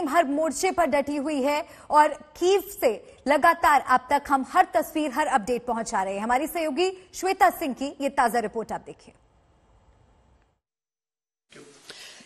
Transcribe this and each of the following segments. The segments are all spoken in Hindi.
टीम हर मोर्चे पर डटी हुई है और कीव से लगातार अब तक हम हर तस्वीर, हर अपडेट पहुंचा रहे हैं। हमारी सहयोगी श्वेता सिंह की ये ताजा रिपोर्ट आप देखिए।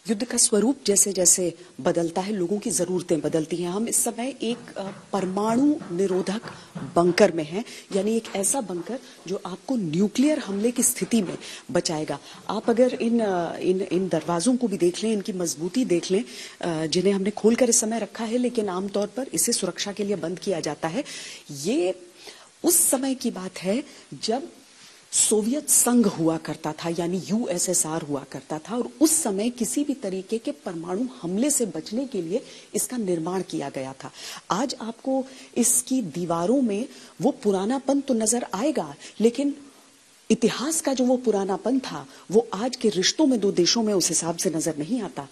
युद्ध का स्वरूप जैसे जैसे बदलता है, लोगों की जरूरतें बदलती हैं। हम इस समय एक परमाणु निरोधक बंकर में हैं, यानी एक ऐसा बंकर जो आपको न्यूक्लियर हमले की स्थिति में बचाएगा। आप अगर इन दरवाजों को भी देख लें, इनकी मजबूती देख लें, जिन्हें हमने खोलकर इस समय रखा है, लेकिन आमतौर पर इसे सुरक्षा के लिए बंद किया जाता है। ये उस समय की बात है जब सोवियत संघ हुआ करता था, यानी यूएसएसआर हुआ करता था, और उस समय किसी भी तरीके के परमाणु हमले से बचने के लिए इसका निर्माण किया गया था। आज आपको इसकी दीवारों में वो पुरानापन तो नजर आएगा, लेकिन इतिहास का जो वो पुरानापन था वो आज के रिश्तों में दो देशों में उस हिसाब से नजर नहीं आता।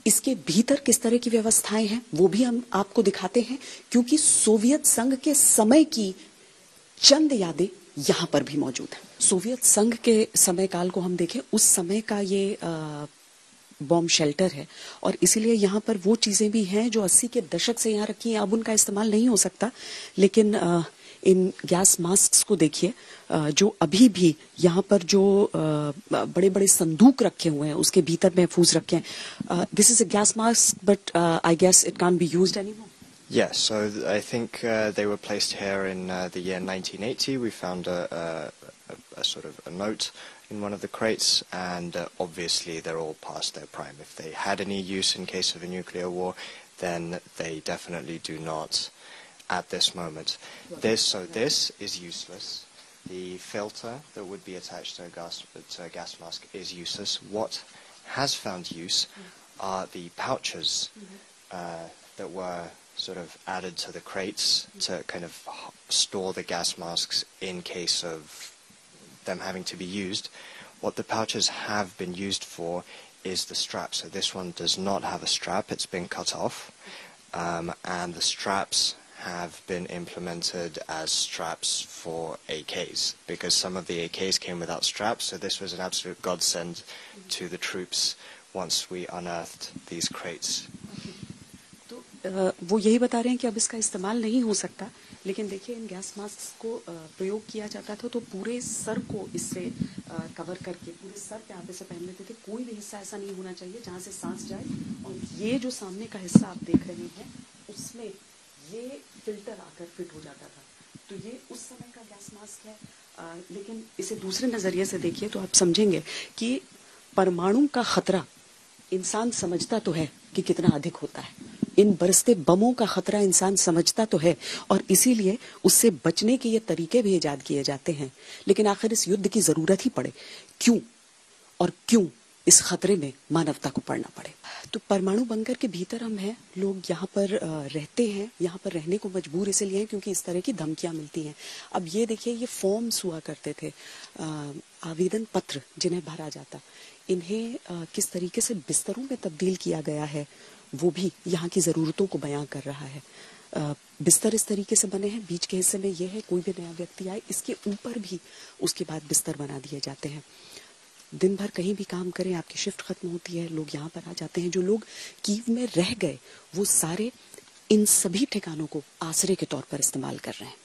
इसके भीतर किस तरह की व्यवस्थाएं हैं वो भी हम आपको दिखाते हैं, क्योंकि सोवियत संघ के समय की चंद यादें यहाँ पर भी मौजूद है। सोवियत संघ के समय काल को हम देखें, उस समय का ये बॉम्ब शेल्टर है, और इसीलिए यहाँ पर वो चीजें भी हैं जो 80 के दशक से यहाँ रखी हैं। अब उनका इस्तेमाल नहीं हो सकता, लेकिन इन गैस मास्क को देखिए, जो अभी भी यहाँ पर जो बड़े बड़े संदूक रखे हुए हैं उसके भीतर महफूज रखे हैं। This is a gas mask, but I guess it can't be used anymore. Yes, so I think they were placed here in the year 1980. We found a sort of a note in one of the crates, and obviously they're all past their prime. If they had any use in case of a nuclear war, then they definitely do not at this moment. This is useless. The filter that would be attached to a gas mask is useless. What has found use are the pouches that were sort of added to the crates to kind of store the gas masks in case of them having to be used. What the pouches have been used for is the strap. So this one does not have a strap, it's been cut off, and the straps have been implemented as straps for AKs, because some of the AKs came without straps, so this was an absolute godsend to the troops once we unearthed these crates. वो यही बता रहे हैं कि अब इसका इस्तेमाल नहीं हो सकता, लेकिन देखिए इन गैस मास्क को प्रयोग किया जाता था तो पूरे सर को इससे कवर करके पूरे सर पे आप इसे पहन लेते थे। कोई भी हिस्सा ऐसा नहीं होना चाहिए जहां से सांस जाए, और ये जो सामने का हिस्सा आप देख रहे हैं उसमें ये फिल्टर आकर फिट हो जाता था। तो ये उस समय का गैस मास्क है, लेकिन इसे दूसरे नजरिए से देखिए तो आप समझेंगे कि परमाणु का खतरा इंसान समझता तो है कि कितना अधिक होता है। इन बरसते बमों का खतरा इंसान समझता तो है, और इसीलिए उससे बचने के ये तरीके भी इजाद किए जाते हैं। लेकिन आखिर इस युद्ध की जरूरत ही पड़े क्यों, और क्यों इस खतरे में मानवता को पड़ना पड़े। तो परमाणु बंकर के भीतर हम हैं, लोग यहाँ पर रहते हैं, यहाँ पर रहने को मजबूर इसलिए हैं क्योंकि इस तरह की धमकियां मिलती हैं। अब ये देखिए, ये फॉर्म्स हुआ करते थे, आवेदन पत्र जिन्हें भरा जाता, इन्हें किस तरीके से बिस्तरों में तब्दील किया गया है वो भी यहाँ की ज़रूरतों को बयां कर रहा है। बिस्तर इस तरीके से बने हैं, बीच के हिस्से में ये है, कोई भी नया व्यक्ति आए इसके ऊपर भी उसके बाद बिस्तर बना दिए जाते हैं। दिन भर कहीं भी काम करें, आपकी शिफ्ट खत्म होती है, लोग यहाँ पर आ जाते हैं। जो लोग कीव में रह गए वो सारे इन सभी ठिकानों को आसरे के तौर पर इस्तेमाल कर रहे हैं।